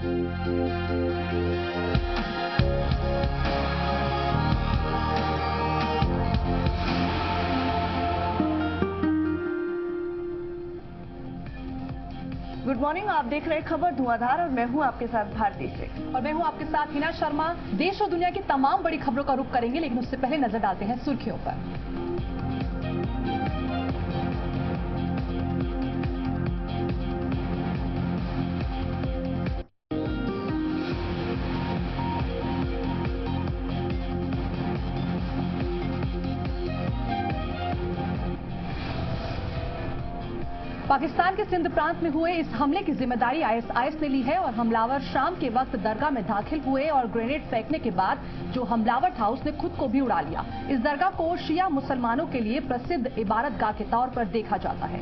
Good morning, आप देख रहे हैं खबर धुआंधार और मैं हूं आपके साथ भारती सिंह। और मैं हूं आपके साथ हिना शर्मा। देश और दुनिया की तमाम बड़ी खबरों का रुख करेंगे, लेकिन उससे पहले नजर डालते हैं सुर्खियों पर। पाकिस्तान के सिंध प्रांत में हुए इस हमले की जिम्मेदारी आईएसआईएस ने ली है और हमलावर शाम के वक्त दरगाह में दाखिल हुए और ग्रेनेड फेंकने के बाद जो हमलावर था उसने खुद को भी उड़ा लिया। इस दरगाह को शिया मुसलमानों के लिए प्रसिद्ध इबादत गाह के तौर पर देखा जाता है।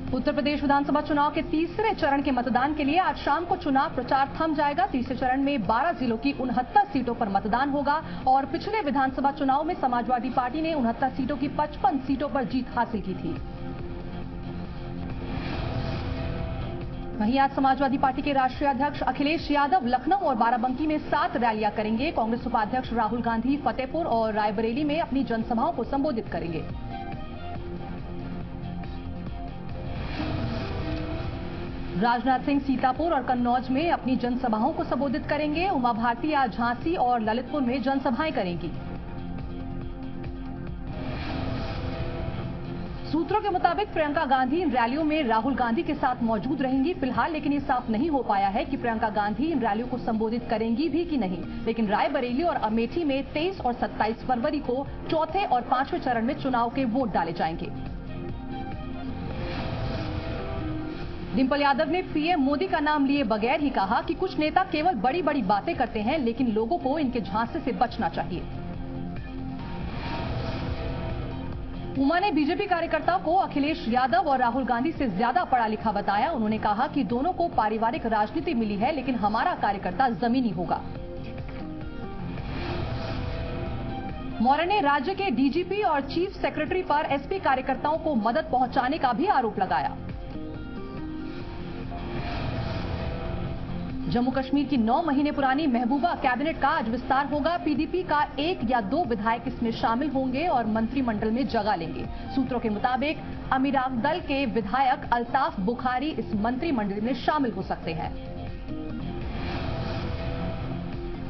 उत्तर प्रदेश विधानसभा चुनाव के तीसरे चरण के मतदान के लिए आज शाम को चुनाव प्रचार थम जाएगा। तीसरे चरण में 12 जिलों की 69 सीटों पर मतदान होगा और पिछले विधानसभा चुनाव में समाजवादी पार्टी ने 69 सीटों की 55 सीटों पर जीत हासिल की थी। वहीं आज समाजवादी पार्टी के राष्ट्रीय अध्यक्ष अखिलेश यादव लखनऊ और बाराबंकी में 7 रैलियां करेंगे। कांग्रेस उपाध्यक्ष राहुल गांधी फतेहपुर और रायबरेली में अपनी जनसभाओं को संबोधित करेंगे। राजनाथ सिंह सीतापुर और कन्नौज में अपनी जनसभाओं को संबोधित करेंगे। उमा भारती आज झांसी और ललितपुर में जनसभाएं करेंगी। सूत्रों के मुताबिक प्रियंका गांधी इन रैलियों में राहुल गांधी के साथ मौजूद रहेंगी फिलहाल, लेकिन ये साफ नहीं हो पाया है कि प्रियंका गांधी इन रैलियों को संबोधित करेंगी भी कि नहीं। लेकिन रायबरेली और अमेठी में 23 और 27 फरवरी को चौथे और पांचवें चरण में चुनाव के वोट डाले जाएंगे। डिंपल यादव ने पीएम मोदी का नाम लिए बगैर ही कहा कि कुछ नेता केवल बड़ी बड़ी बातें करते हैं, लेकिन लोगों को इनके झांसे से बचना चाहिए। उमा ने बीजेपी कार्यकर्ताओं को अखिलेश यादव और राहुल गांधी से ज्यादा पढ़ा लिखा बताया। उन्होंने कहा कि दोनों को पारिवारिक राजनीति मिली है, लेकिन हमारा कार्यकर्ता जमीनी होगा। मौर्य ने राज्य के डीजीपी और चीफ सेक्रेटरी पर एसपी कार्यकर्ताओं को मदद पहुंचाने का भी आरोप लगाया। जम्मू कश्मीर की 9 महीने पुरानी महबूबा कैबिनेट का आज विस्तार होगा। पीडीपी का 1 या 2 विधायक इसमें शामिल होंगे और मंत्रिमंडल में जगह लेंगे। सूत्रों के मुताबिक अमीराग दल के विधायक अल्ताफ बुखारी इस मंत्रिमंडल में शामिल हो सकते हैं।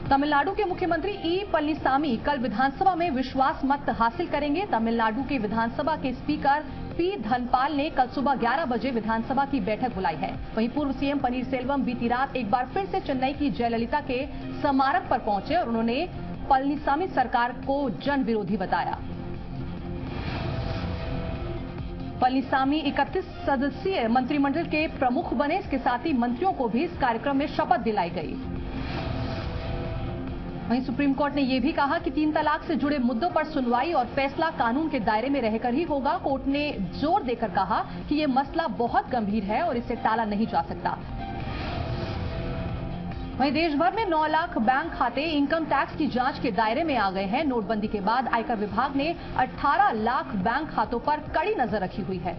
तमिलनाडु के मुख्यमंत्री ई पलनीसामी कल विधानसभा में विश्वास मत हासिल करेंगे। तमिलनाडु के विधानसभा के स्पीकर पी धनपाल ने कल सुबह 11 बजे विधानसभा की बैठक बुलाई है। वहीं पूर्व सीएम पनीरसेल्वम बीती रात एक बार फिर से चेन्नई की जयललिता के स्मारक पर पहुंचे और उन्होंने पलनीसामी सरकार को जन विरोधी बताया। पलनीसामी 31 सदस्यीय मंत्रिमंडल के प्रमुख बने। इसके साथ ही मंत्रियों को भी इस कार्यक्रम में शपथ दिलाई गई। वहीं सुप्रीम कोर्ट ने यह भी कहा कि 3 तलाक से जुड़े मुद्दों पर सुनवाई और फैसला कानून के दायरे में रहकर ही होगा। कोर्ट ने जोर देकर कहा कि यह मसला बहुत गंभीर है और इसे टाला नहीं जा सकता। वहीं देश भर में 9 लाख बैंक खाते इनकम टैक्स की जांच के दायरे में आ गए हैं। नोटबंदी के बाद आयकर विभाग ने 18 लाख बैंक खातों पर कड़ी नजर रखी हुई है।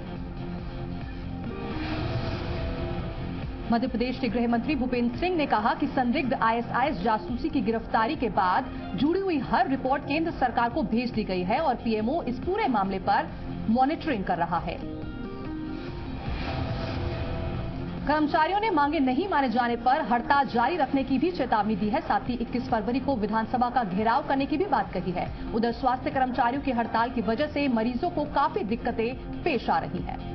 मध्य प्रदेश के गृह मंत्री भूपेंद्र सिंह ने कहा कि संदिग्ध आईएसआईएस जासूसी की गिरफ्तारी के बाद जुड़ी हुई हर रिपोर्ट केंद्र सरकार को भेज दी गई है और पीएमओ इस पूरे मामले पर मॉनिटरिंग कर रहा है। कर्मचारियों ने मांगे नहीं माने जाने पर हड़ताल जारी रखने की भी चेतावनी दी है। साथ ही 21 फरवरी को विधानसभा का घेराव करने की भी बात कही है। उधर स्वास्थ्य कर्मचारियों की हड़ताल की वजह से मरीजों को काफी दिक्कतें पेश आ रही हैं।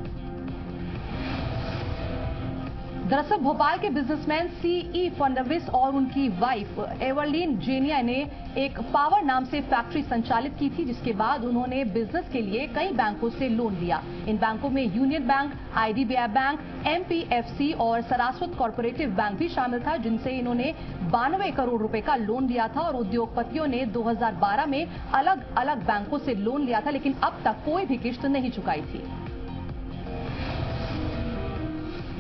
दरअसल भोपाल के बिजनेसमैन सीई फडणवीस और उनकी वाइफ एवरलीन जेनिया ने एक पावर नाम से फैक्ट्री संचालित की थी, जिसके बाद उन्होंने बिजनेस के लिए कई बैंकों से लोन लिया। इन बैंकों में यूनियन बैंक, आईडीबीआई बैंक, एमपीएफसी और सरास्वत कॉर्पोरेटिव बैंक भी शामिल था, जिनसे इन्होंने 92 करोड़ रुपए का लोन लिया था। और उद्योगपतियों ने 2012 में अलग अलग बैंकों से लोन लिया था, लेकिन अब तक कोई भी किश्त नहीं चुकाई थी।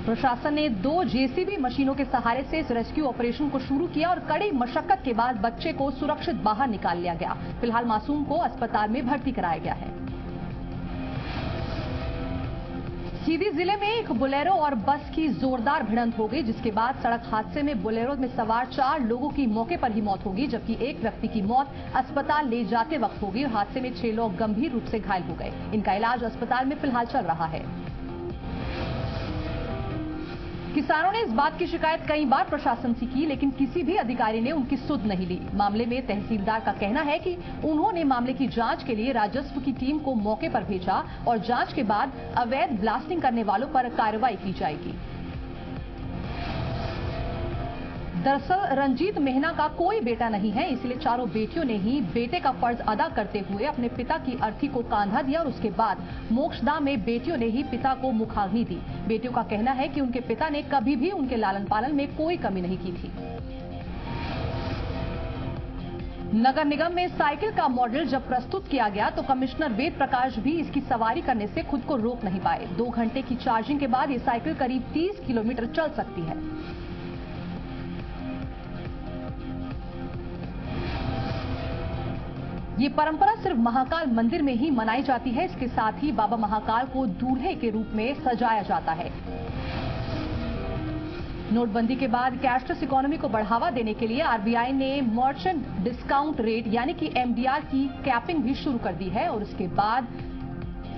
प्रशासन ने 2 जेसीबी मशीनों के सहारे से इस रेस्क्यू ऑपरेशन को शुरू किया और कड़ी मशक्कत के बाद बच्चे को सुरक्षित बाहर निकाल लिया गया। फिलहाल मासूम को अस्पताल में भर्ती कराया गया है। सीधी जिले में एक बोलेरो और बस की जोरदार भिड़ंत हो गई, जिसके बाद सड़क हादसे में बोलेरो में सवार 4 लोगों की मौके पर ही मौत होगी, जबकि एक व्यक्ति की मौत अस्पताल ले जाते वक्त होगी और हादसे में 6 लोग गंभीर रूप से घायल हो गए। इनका इलाज अस्पताल में फिलहाल चल रहा है। किसानों ने इस बात की शिकायत कई बार प्रशासन से की, लेकिन किसी भी अधिकारी ने उनकी सुध नहीं ली। मामले में तहसीलदार का कहना है कि उन्होंने मामले की जांच के लिए राजस्व की टीम को मौके पर भेजा और जांच के बाद अवैध ब्लास्टिंग करने वालों पर कार्रवाई की जाएगी। दरअसल रंजीत मेहना का कोई बेटा नहीं है, इसलिए चारों बेटियों ने ही बेटे का फर्ज अदा करते हुए अपने पिता की अर्थी को कांधा दिया और उसके बाद मोक्षधाम में बेटियों ने ही पिता को मुखाग्नि दी। बेटियों का कहना है कि उनके पिता ने कभी भी उनके लालन पालन में कोई कमी नहीं की थी। नगर निगम में साइकिल का मॉडल जब प्रस्तुत किया गया तो कमिश्नर वेद प्रकाश भी इसकी सवारी करने से खुद को रोक नहीं पाए। 2 घंटे की चार्जिंग के बाद ये साइकिल करीब 30 किलोमीटर चल सकती है। ये परंपरा सिर्फ महाकाल मंदिर में ही मनाई जाती है। इसके साथ ही बाबा महाकाल को दूल्हे के रूप में सजाया जाता है। नोटबंदी के बाद कैशलेस इकोनॉमी को बढ़ावा देने के लिए आरबीआई ने मर्चेंट डिस्काउंट रेट यानी कि एमडीआर की कैपिंग भी शुरू कर दी है और उसके बाद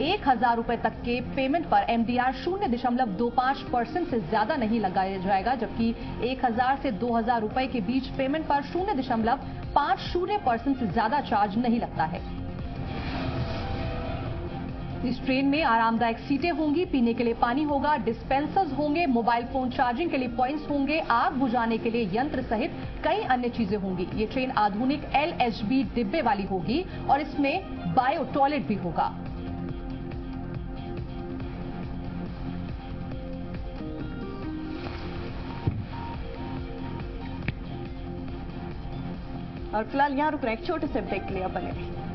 1000 रुपए तक के पेमेंट पर एमडीआर 0.25% से ज्यादा नहीं लगाया जाएगा, जबकि 1000 से 2000 रुपए के बीच पेमेंट पर 0.50% से ज्यादा चार्ज नहीं लगता है। इस ट्रेन में आरामदायक सीटें होंगी, पीने के लिए पानी होगा, डिस्पेंसर्स होंगे, मोबाइल फोन चार्जिंग के लिए पॉइंट्स होंगे, आग बुझाने के लिए यंत्र सहित कई अन्य चीजें होंगी। ये ट्रेन आधुनिक LHB डिब्बे वाली होगी और इसमें बायो टॉयलेट भी होगा। और फिलहाल यहाँ रुक रहे हैं एक छोटे से ब्रेक के लिए, बने रहिए।